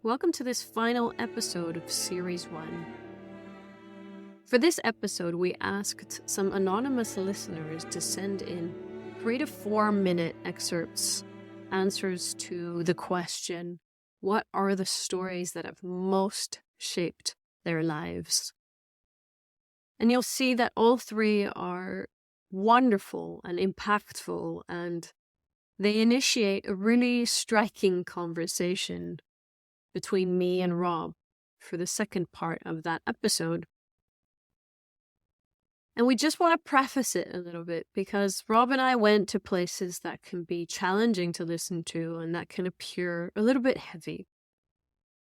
Welcome to this final episode of Series 1. For this episode, we asked some anonymous listeners to send in 3 to 4 minute excerpts, answers to the question, what are the stories that have most shaped their lives? And you'll see that all 3 are wonderful and impactful, and they initiate a really striking conversation between me and Rob for the second part of that episode. And we just want to preface it a little bit because Rob and I went to places that can be challenging to listen to and that can appear a little bit heavy.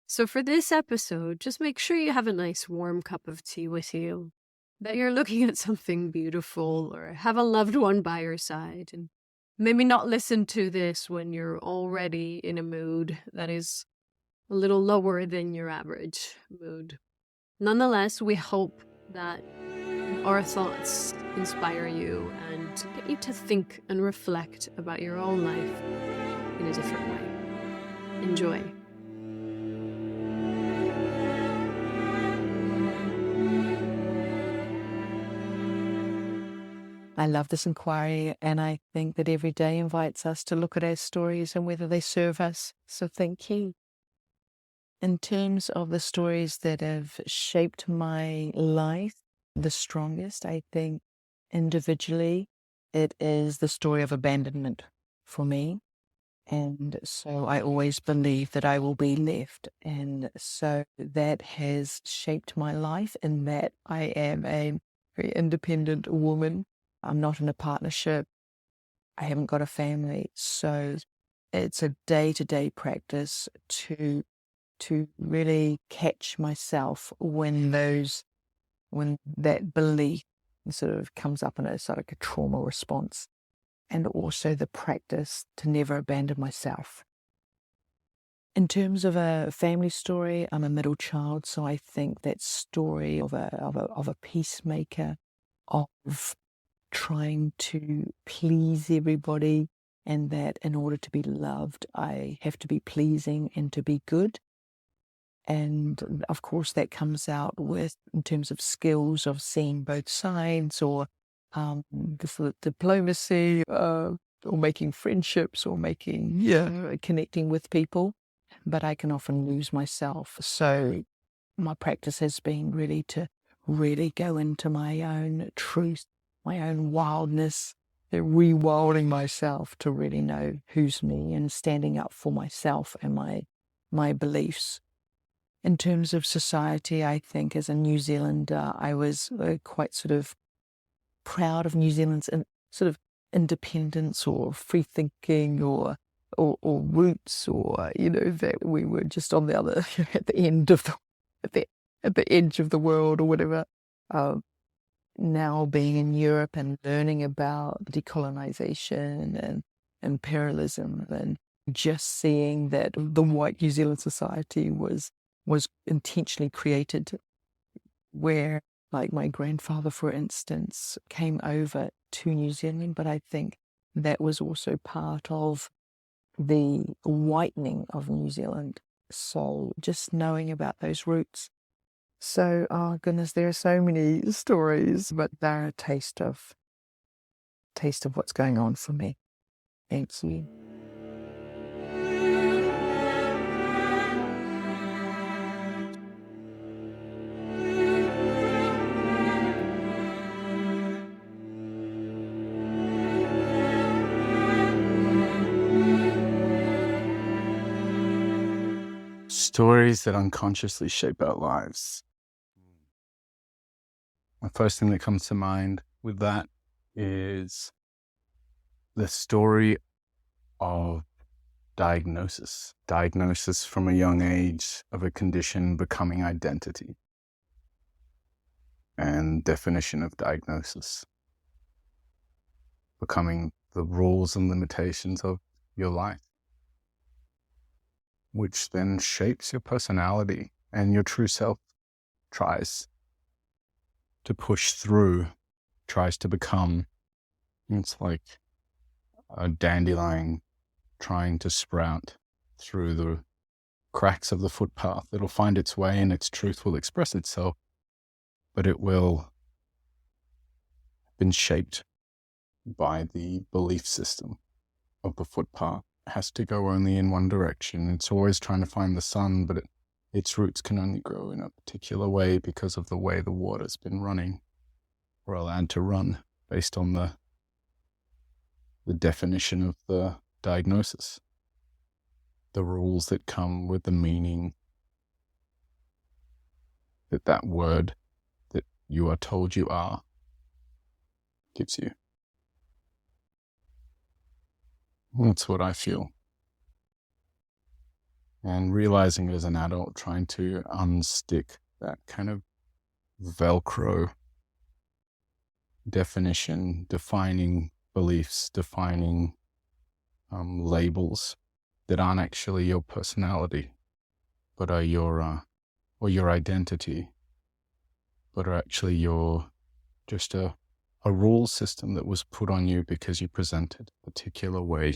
So for this episode, just make sure you have a nice warm cup of tea with you, that you're looking at something beautiful, or have a loved one by your side, and maybe not listen to this when you're already in a mood that is a little lower than your average mood. Nonetheless, we hope that our thoughts inspire you and get you to think and reflect about your own life in a different way. Enjoy. I love this inquiry, and I think that every day invites us to look at our stories and whether they serve us. So thank you. In terms of the stories that have shaped my life the strongest, I think individually it is the story of abandonment for me. And so I always believe that I will be left. And so that has shaped my life in that I am a very independent woman. I'm not in a partnership. I haven't got a family. So it's a day-to-day practice to really catch myself when that belief sort of comes up in a sort of a trauma response, and also the practice to never abandon myself. In terms of a family story, I'm a middle child, so I think that story of a peacemaker, of trying to please everybody, and that in order to be loved, I have to be pleasing and to be good. And of course, that comes out with, in terms of skills of seeing both sides, or diplomacy, or making friendships, or connecting with people. But I can often lose myself. So my practice has been really to really go into my own truth, my own wildness, rewilding myself to really know who's me and standing up for myself and my beliefs. In terms of society, I think as a New Zealander, I was quite sort of proud of New Zealand's sort of independence or free thinking or roots, or that we were just on the other at the end of at the edge of the world or whatever. Now being in Europe and learning about decolonization and imperialism, and just seeing that the white New Zealand society was intentionally created, where, like, my grandfather, for instance, came over to New Zealand, but I think that was also part of the whitening of New Zealand. So just knowing about those roots. So, oh goodness, there are so many stories, but they're a taste of what's going on for me. Thank you. Stories that unconsciously shape our lives. The first thing that comes to mind with that is the story of diagnosis. Diagnosis from a young age of a condition becoming identity. And definition of diagnosis. Becoming the rules and limitations of your life, which then shapes your personality, and your true self tries to push through, tries to become. It's like a dandelion trying to sprout through the cracks of the footpath. It'll find its way and its truth will express itself, but it will have been shaped by the belief system of the footpath. It has to go only in one direction. It's always trying to find the sun, but its roots can only grow in a particular way because of the way the water's been running or allowed to run based on the definition of the diagnosis, the rules that come with the meaning that word that you are told you are gives you. That's what I feel. And realizing as an adult, trying to unstick that kind of Velcro definition, defining beliefs, defining labels that aren't actually your personality, but are your or your identity, but are actually just a rule system that was put on you because you presented a particular way.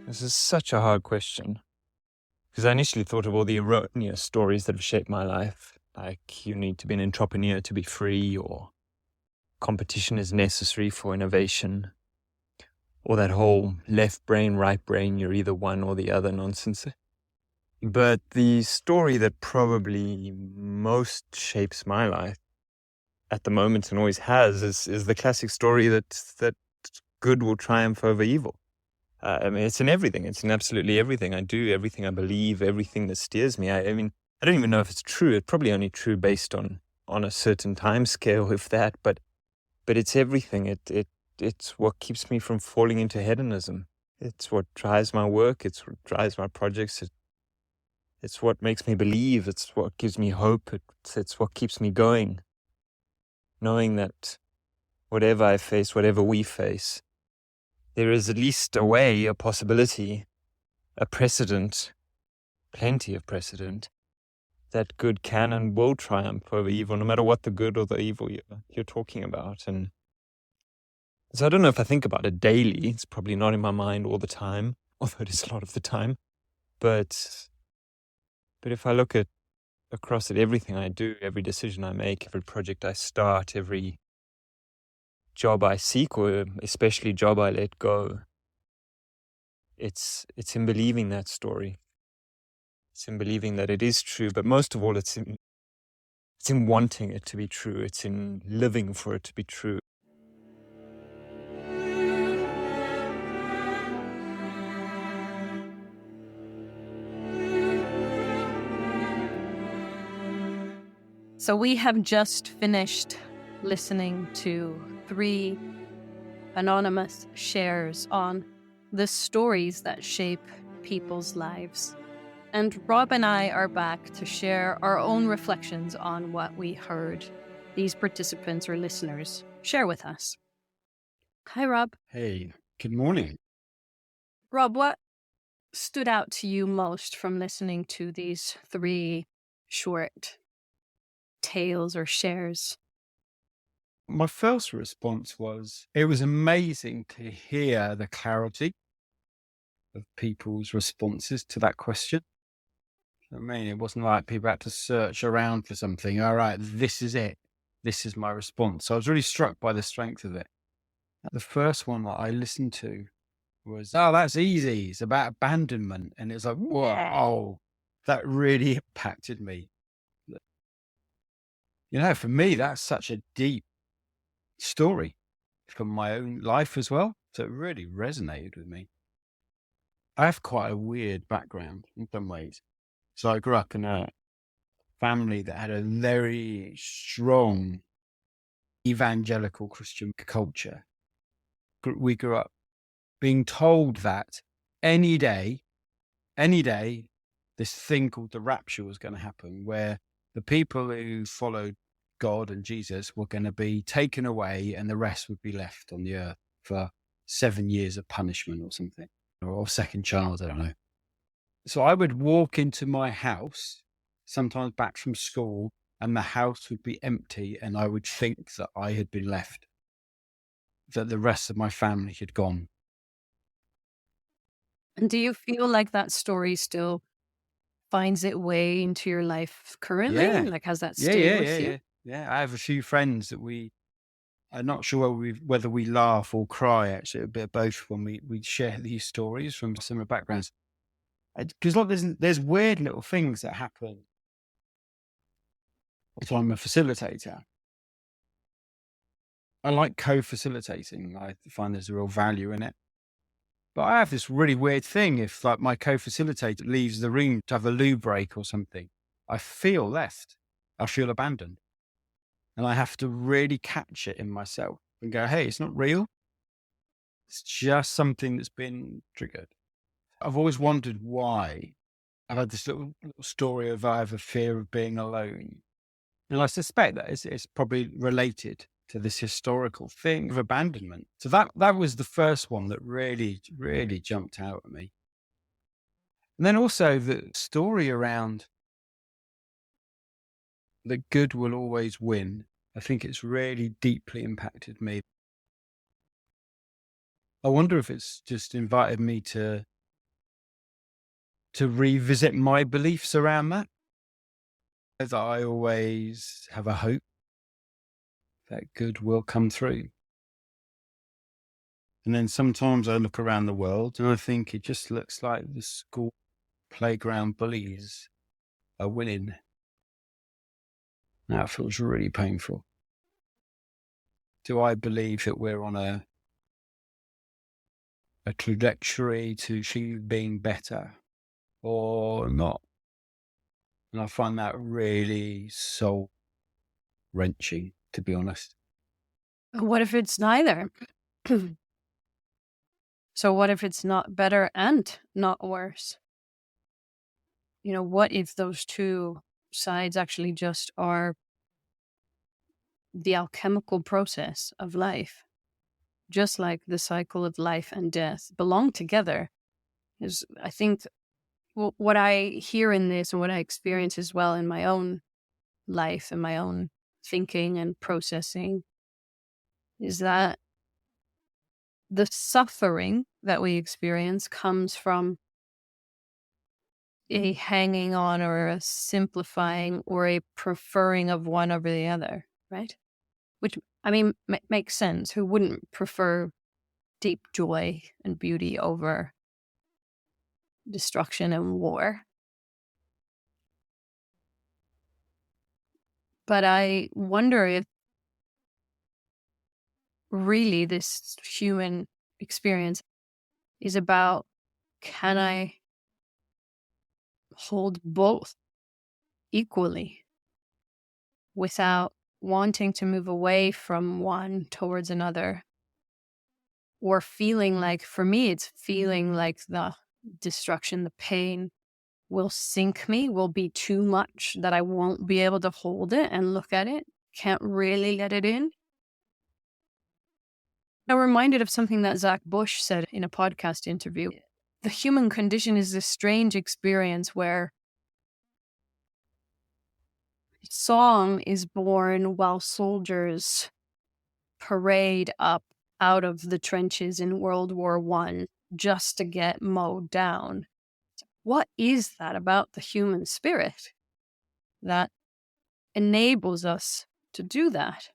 This is such a hard question, because I initially thought of all the erroneous stories that have shaped my life, like you need to be an entrepreneur to be free, or competition is necessary for innovation, or that whole left brain, right brain, you're either one or the other nonsense. But the story that probably most shapes my life at the moment and always has is the classic story that good will triumph over evil. I mean, it's in everything. It's in absolutely everything I do, everything I believe, everything that steers me. I mean, I don't even know if it's true. It's probably only true based on a certain time scale, if that. But it's everything. It's what keeps me from falling into hedonism. It's what drives my work. It's what drives my projects. It's what makes me believe. It's what gives me hope. It's what keeps me going. Knowing that whatever I face, whatever we face, there is at least a way, a possibility, a precedent, plenty of precedent, that good can and will triumph over evil, no matter what the good or the evil you're talking about. And so I don't know if I think about it daily. It's probably not in my mind all the time, although it is a lot of the time. But if I look across at everything I do, every decision I make, every project I start, every job I seek, or especially job I let go, it's in believing that story. It's in believing that it is true, but most of all, it's in wanting it to be true. It's in living for it to be true. So we have just finished listening to 3 anonymous shares on the stories that shape people's lives. And Rob and I are back to share our own reflections on what we heard these participants or listeners share with us. Hi, Rob. Hey, good morning. Rob, what stood out to you most from listening to these 3 short tales or shares? My first response was, it was amazing to hear the clarity of people's responses to that question. I mean, it wasn't like people had to search around for something. All right, this is it. This is my response. So I was really struck by the strength of it. The first one that I listened to was, oh, that's easy. It's about abandonment. And it was like, wow, that really impacted me. You know, for me, that's such a deep story from my own life as well. So it really resonated with me. I have quite a weird background in some ways. So I grew up in a family that had a very strong evangelical Christian culture. We grew up being told that any day, this thing called the rapture was going to happen, where the people who followed God and Jesus were going to be taken away and the rest would be left on the earth for 7 years of punishment or something. or second child, I don't know. So I would walk into my house, sometimes back from school, and the house would be empty, and I would think that I had been left, that the rest of my family had gone. And do you feel like that story still finds its way into your life currently? Yeah. Like, has that Yeah, stayed yeah, with yeah, you? yeah. Yeah, I have a few friends that I'm not sure whether we laugh or cry, actually, a bit of both when we share these stories from similar backgrounds. Because look, there's weird little things that happen. So I'm a facilitator. I like co-facilitating. I find there's a real value in it. But I have this really weird thing. If like my co-facilitator leaves the room to have a loo break or something, I feel left. I feel abandoned. And I have to really catch it in myself and go, hey, it's not real. It's just something that's been triggered. I've always wondered why. I've had this little story of I have a fear of being alone. And I suspect that it's probably related to this historical thing of abandonment. So that was the first one that really, really jumped out at me. And then also the story around that good will always win. I think it's really deeply impacted me. I wonder if it's just invited me to revisit my beliefs around that. As I always have a hope that good will come through. And then sometimes I look around the world and I think it just looks like the school playground bullies are winning. That feels really painful. Do I believe that we're on a trajectory to achieve being better or not? And I find that really soul wrenching, to be honest. What if it's neither? So what if it's not better and not worse? You know, what if those two sides actually just are the alchemical process of life? Just like the cycle of life and death belong together. Is, I think, what I hear in this and what I experience as well in my own life and my own thinking and processing is that the suffering that we experience comes from a hanging on or a simplifying or a preferring of one over the other, right? Which, I mean, makes sense. Who wouldn't prefer deep joy and beauty over destruction and war? But I wonder if really this human experience is about, can I hold both equally without wanting to move away from one towards another? Or feeling like, for me, it's feeling like the destruction, the pain will sink me, will be too much that I won't be able to hold it and look at it, can't really let it in. I'm reminded of something that Zach Bush said in a podcast interview. The human condition is this strange experience where song is born while soldiers parade up out of the trenches in World War I just to get mowed down. What is that about the human spirit that enables us to do that?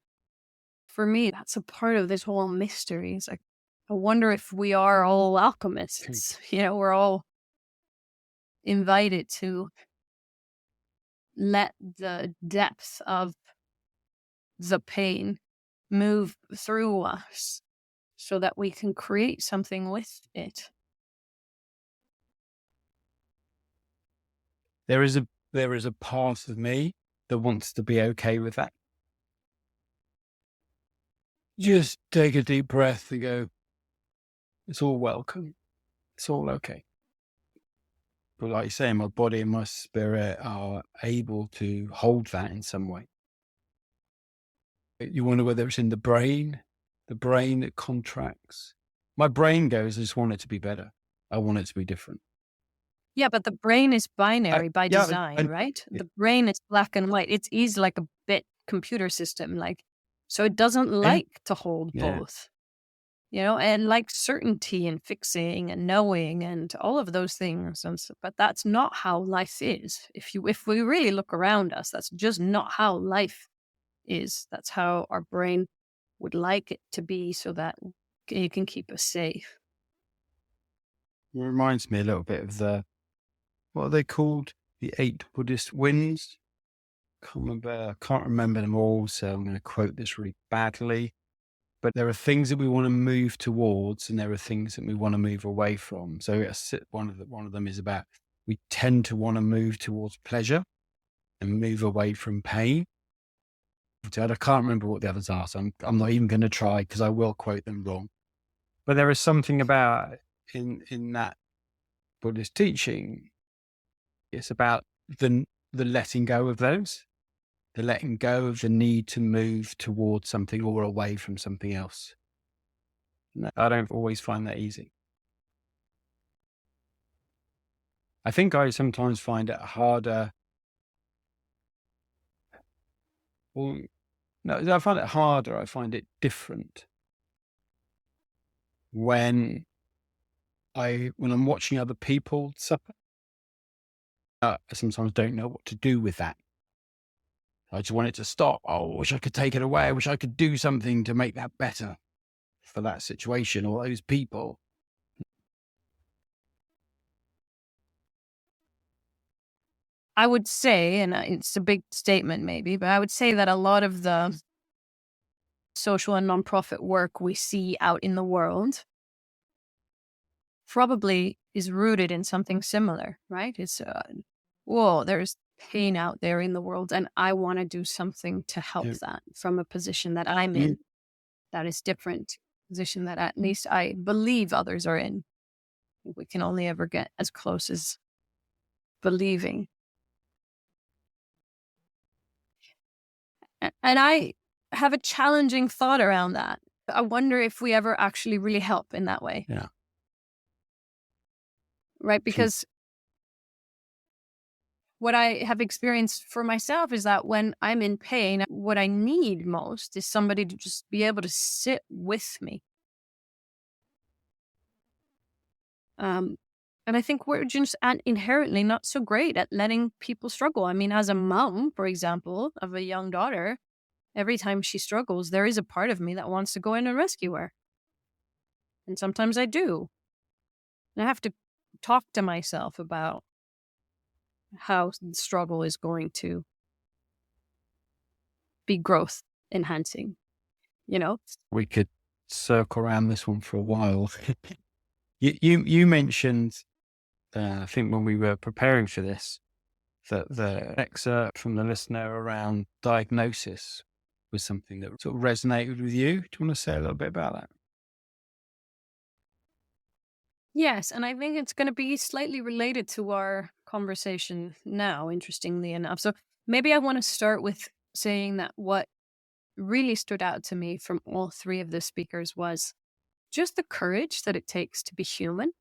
For me, that's a part of this whole mystery. It's like, I wonder if we are all alchemists. You know, we're all invited to let the depth of the pain move through us so that we can create something with it. There is a part of me that wants to be okay with that. Just take a deep breath and go, it's all welcome. It's all okay. But like you say, my body and my spirit are able to hold that in some way. You wonder whether it's in the brain that contracts. My brain goes, I just want it to be better. I want it to be different. Yeah, but the brain is binary by yeah, design, and- right? yeah. The brain is black and white. It's easy like a bit computer system, like, so it doesn't like to hold Yeah. both, and like certainty and fixing and knowing and all of those things. But that's not how life is. If we really look around us, that's just not how life is. That's how our brain would like it to be, so that you can keep us safe. It reminds me a little bit of what are they called? The 8 Buddhist winds. I can't remember them all, so I'm going to quote this really badly. But there are things that we want to move towards, and there are things that we want to move away from. So one of them is about, we tend to want to move towards pleasure and move away from pain. I can't remember what the others are, so I'm not even going to try, because I will quote them wrong. But there is something about in that Buddhist teaching. It's about the letting go of those, the letting go of the need to move towards something or away from something else. No, I don't always find that easy. I think I sometimes find it harder. Well, no, I find it harder. I find it different when I'm watching other people suffer. I sometimes don't know what to do with that. I just want it to stop. Oh, I wish I could take it away. I wish I could do something to make that better for that situation or those people. I would say, and it's a big statement maybe, but I would say that a lot of the social and nonprofit work we see out in the world probably is rooted in something similar, right? It's, there's pain out there in the world, and I want to do something to help that from a position that I'm in that is different, position that at least I believe others are in. We can only ever get as close as believing. And I have a challenging thought around that. I wonder if we ever actually really help in that way. Yeah. Right? Because what I have experienced for myself is that when I'm in pain, what I need most is somebody to just be able to sit with me. And I think we're just inherently not so great at letting people struggle. I mean, as a mom, for example, of a young daughter, every time she struggles, there is a part of me that wants to go in and rescue her. And sometimes I do. And I have to talk to myself about how the struggle is going to be growth enhancing, We could circle around this one for a while. You mentioned, I think when we were preparing for this, that the excerpt from the listener around diagnosis was something that sort of resonated with you. Do you want to say a little bit about that? Yes, and I think it's going to be slightly related to our conversation now, interestingly enough. So maybe I want to start with saying that what really stood out to me from all three of the speakers was just the courage that it takes to be human.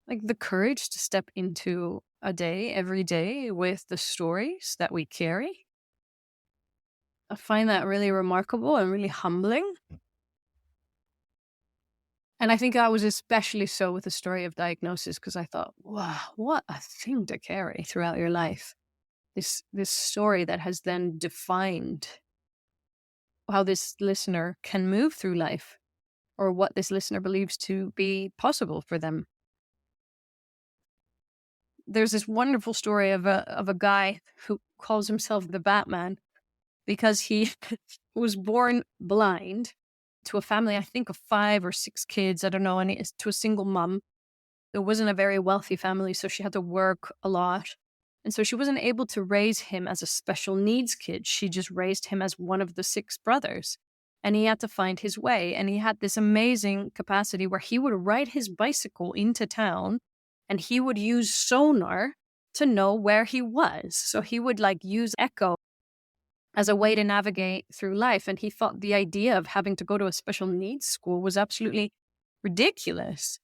Like the courage to step into a day every day with the stories that we carry. I find that really remarkable and really humbling. And I think I was especially so with the story of diagnosis, because I thought, wow, what a thing to carry throughout your life. This story that has then defined how this listener can move through life, or what this listener believes to be possible for them. There's this wonderful story of a guy who calls himself the Batman because he was born blind to a family, I think, of 5 or 6 kids. I don't know. And it's to a single mom. It wasn't a very wealthy family, so she had to work a lot. And so she wasn't able to raise him as a special needs kid. She just raised him as one of the 6 brothers. And he had to find his way. And he had this amazing capacity where he would ride his bicycle into town and he would use sonar to know where he was. So he would use echo as a way to navigate through life. And he thought the idea of having to go to a special needs school was absolutely ridiculous.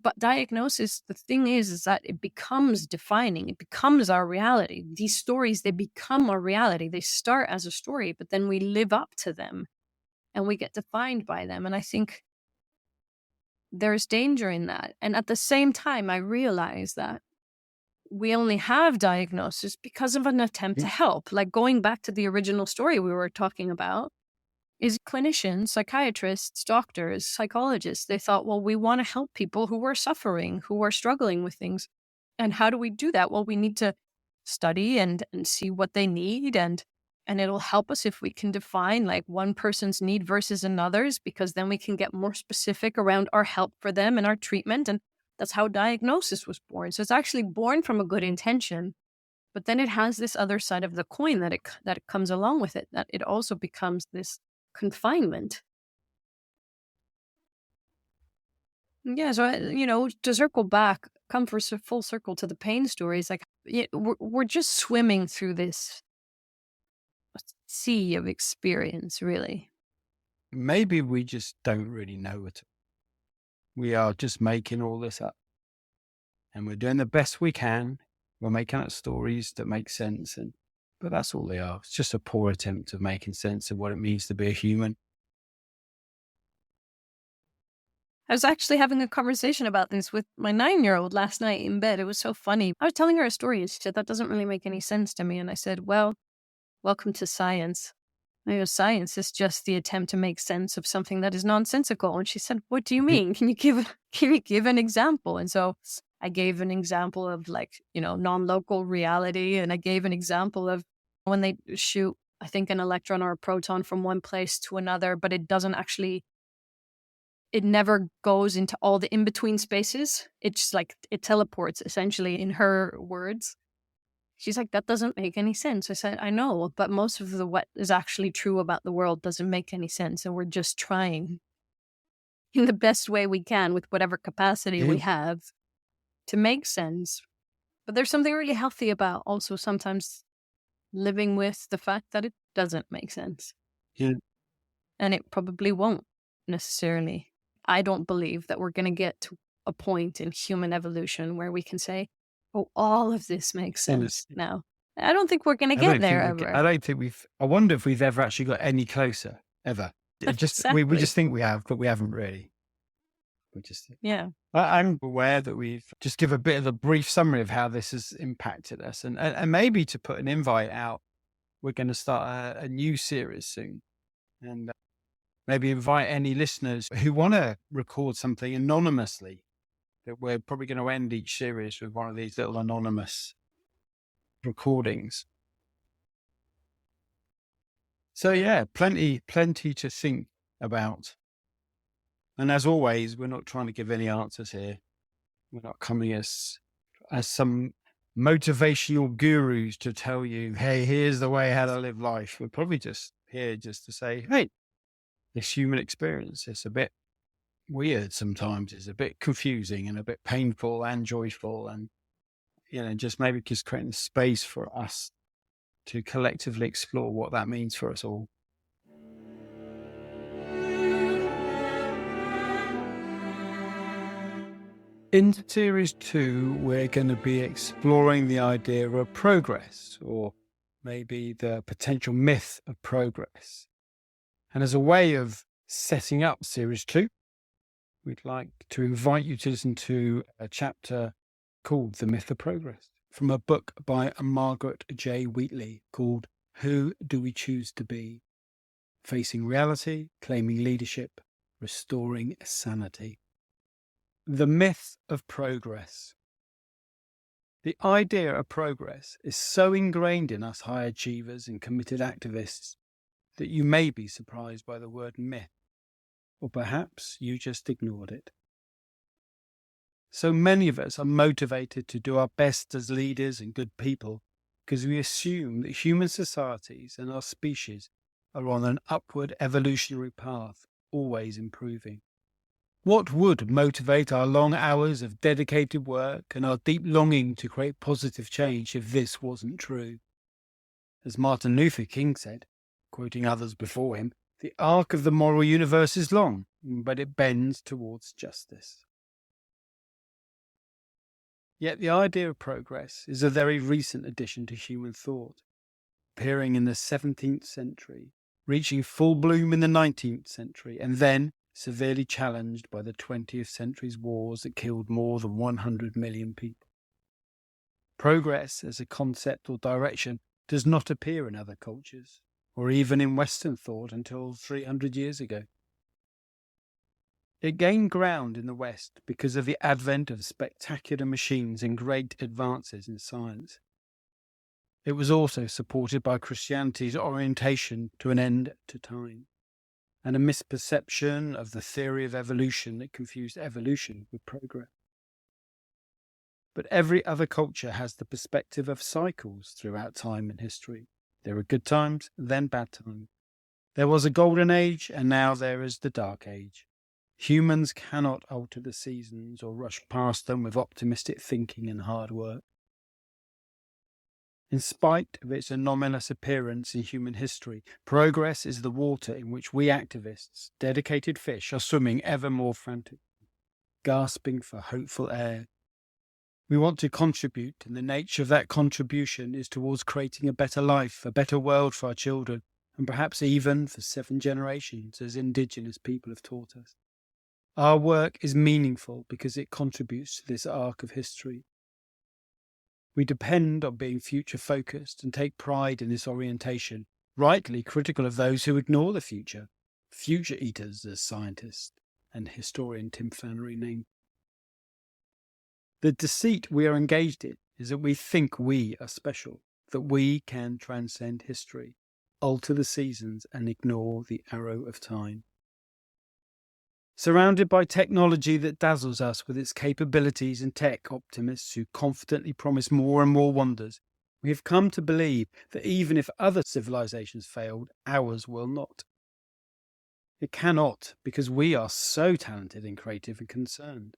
But diagnosis, the thing is that it becomes defining. It becomes our reality. These stories, they become our reality. They start as a story, but then we live up to them and we get defined by them. And I think there's danger in that. And at the same time, I realize that we only have diagnosis because of an attempt to help. Like going back to the original story we were talking about, is clinicians, psychiatrists, doctors, psychologists. They thought, well, we want to help people who are suffering, who are struggling with things. And how do we do that? Well, we need to study and see what they need. And it'll help us if we can define like one person's need versus another's, because then we can get more specific around our help for them and our treatment. And that's how diagnosis was born. So it's actually born from a good intention. But then it has this other side of the coin that it comes along with it, that it also becomes this confinement. Yeah, so to circle back, come for full circle to the pain stories, like we're just swimming through this sea of experience, really. Maybe we just don't really know it. We are just making all this up, and we're doing the best we can. We're making up stories that make sense, but that's all they are. It's just a poor attempt of making sense of what it means to be a human. I was actually having a conversation about this with my 9-year-old last night in bed. It was so funny. I was telling her a story and she said, that doesn't really make any sense to me. And I said, well, welcome to science. Science is just the attempt to make sense of something that is nonsensical. And she said, what do you mean? Can you give an example? And so I gave an example of non-local reality. And I gave an example of when they shoot, I think, an electron or a proton from one place to another, but it never goes into all the in-between spaces. It's just like it teleports, essentially, in her words. She's like, that doesn't make any sense. I said, I know, but most of what is actually true about the world doesn't make any sense. And we're just trying in the best way we can with whatever capacity we have to make sense. But there's something really healthy about also sometimes living with the fact that it doesn't make sense. Yeah. And it probably won't necessarily. I don't believe that we're going to get to a point in human evolution where we can say, oh, all of this makes sense now. I don't think we're going to get there ever. I wonder if we've ever actually got any closer, ever. Exactly. We just think we have, but we haven't really. Yeah. I'm aware that we've just give a bit of a brief summary of how this has impacted us. And maybe to put an invite out, we're going to start a new series soon. And maybe invite any listeners who want to record something anonymously. That we're probably going to end each series with one of these little anonymous recordings. So yeah, plenty to think about. And as always, we're not trying to give any answers here. We're not coming as some motivational gurus to tell you, hey, here's the way how to live life. We're probably just here just to say, hey, this human experience is a bit weird sometimes. It's a bit confusing and a bit painful and joyful, and just maybe just creating space for us to collectively explore what that means for us all. In series 2, we're going to be exploring the idea of progress, or maybe the potential myth of progress. And as a way of setting up series 2, we'd like to invite you to listen to a chapter called The Myth of Progress from a book by Margaret J. Wheatley called Who Do We Choose to Be? Facing Reality, Claiming Leadership, Restoring Sanity. The Myth of Progress. The idea of progress is so ingrained in us high achievers and committed activists that you may be surprised by the word myth. Or perhaps you just ignored it. So many of us are motivated to do our best as leaders and good people because we assume that human societies and our species are on an upward evolutionary path, always improving. What would motivate our long hours of dedicated work and our deep longing to create positive change if this wasn't true? As Martin Luther King said, quoting others before him, the arc of the moral universe is long, but it bends towards justice. Yet the idea of progress is a very recent addition to human thought, appearing in the 17th century, reaching full bloom in the 19th century, and then severely challenged by the 20th century's wars that killed more than 100 million people. Progress as a concept or direction does not appear in other cultures, or even in Western thought until 300 years ago. It gained ground in the West because of the advent of spectacular machines and great advances in science. It was also supported by Christianity's orientation to an end to time, and a misperception of the theory of evolution that confused evolution with progress. But every other culture has the perspective of cycles throughout time and history. There are good times, then bad times. There was a golden age, and now there is the dark age. Humans cannot alter the seasons or rush past them with optimistic thinking and hard work. In spite of its anomalous appearance in human history, progress is the water in which we activists, dedicated fish, are swimming ever more frantically, gasping for hopeful air. We want to contribute, and the nature of that contribution is towards creating a better life, a better world for our children, and perhaps even for 7 generations, as Indigenous people have taught us. Our work is meaningful because it contributes to this arc of history. We depend on being future-focused and take pride in this orientation, rightly critical of those who ignore the future eaters, as scientist and historian Tim Flannery named. The deceit we are engaged in is that we think we are special, that we can transcend history, alter the seasons, and ignore the arrow of time. Surrounded by technology that dazzles us with its capabilities and tech optimists who confidently promise more and more wonders, we have come to believe that even if other civilizations failed, ours will not. It cannot, because we are so talented and creative and concerned.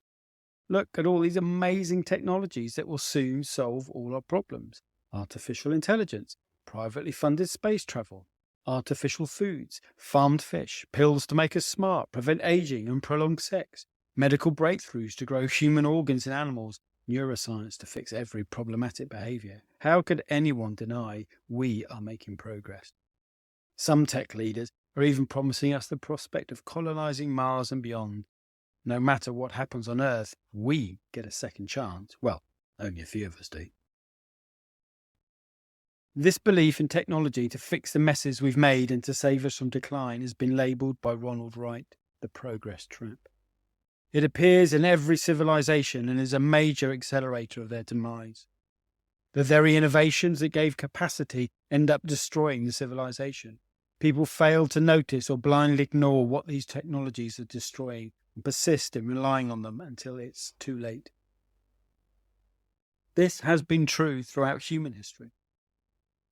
Look at all these amazing technologies that will soon solve all our problems. Artificial intelligence, privately funded space travel, artificial foods, farmed fish, pills to make us smart, prevent aging and prolong sex, medical breakthroughs to grow human organs in animals, neuroscience to fix every problematic behavior. How could anyone deny we are making progress? Some tech leaders are even promising us the prospect of colonizing Mars and beyond. No matter what happens on Earth, we get a second chance. Well, only a few of us do. This belief in technology to fix the messes we've made and to save us from decline has been labelled by Ronald Wright the progress trap. It appears in every civilization and is a major accelerator of their demise. The very innovations that gave capacity end up destroying the civilization. People fail to notice or blindly ignore what these technologies are destroying and persist in relying on them until it's too late. This has been true throughout human history.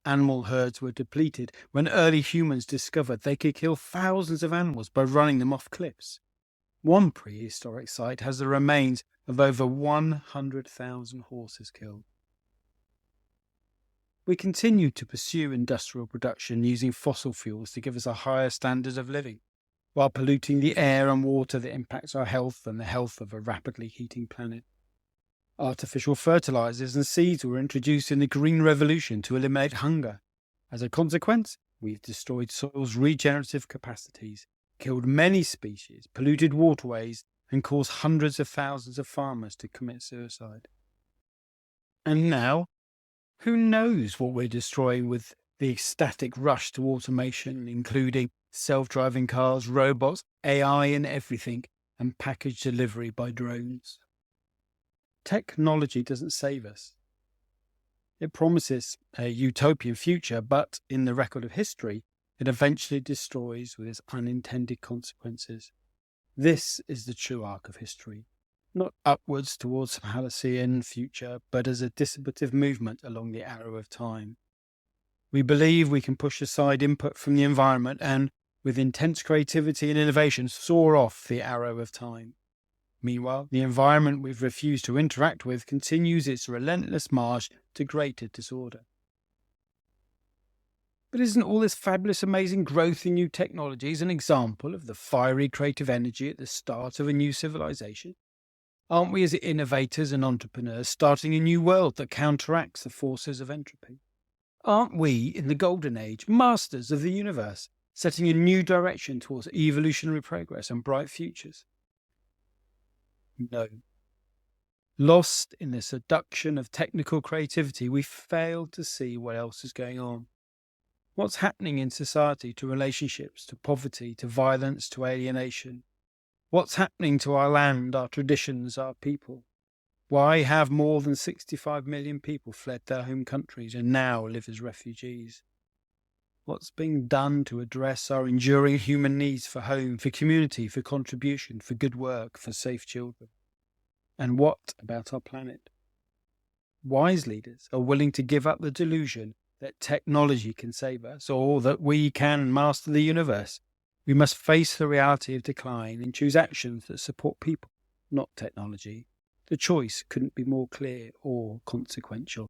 Animal herds were depleted when early humans discovered they could kill thousands of animals by running them off cliffs. One prehistoric site has the remains of over 100,000 horses killed. We continue to pursue industrial production using fossil fuels to give us a higher standard of living, while polluting the air and water that impacts our health and the health of a rapidly heating planet. Artificial fertilizers and seeds were introduced in the Green Revolution to eliminate hunger. As a consequence, we've destroyed soil's regenerative capacities, killed many species, polluted waterways, and caused hundreds of thousands of farmers to commit suicide. And now, who knows what we're destroying with the ecstatic rush to automation, including self-driving cars, robots, AI and everything, and package delivery by drones. Technology doesn't save us. It promises a utopian future, but in the record of history, it eventually destroys with its unintended consequences. This is the true arc of history, not upwards towards some halcyon future, but as a dissipative movement along the arrow of time. We believe we can push aside input from the environment and, with intense creativity and innovation, soar off the arrow of time. Meanwhile, the environment we've refused to interact with continues its relentless march to greater disorder. But isn't all this fabulous, amazing growth in new technologies an example of the fiery creative energy at the start of a new civilization? Aren't we as innovators and entrepreneurs starting a new world that counteracts the forces of entropy? Aren't we, in the golden age, masters of the universe, setting a new direction towards evolutionary progress and bright futures? No. Lost in the seduction of technical creativity, we fail to see what else is going on. What's happening in society to relationships, to poverty, to violence, to alienation? What's happening to our land, our traditions, our people? Why have more than 65 million people fled their home countries and now live as refugees? What's being done to address our enduring human needs for home, for community, for contribution, for good work, for safe children? And what about our planet? Wise leaders are willing to give up the delusion that technology can save us or that we can master the universe. We must face the reality of decline and choose actions that support people, not technology. The choice couldn't be more clear or consequential.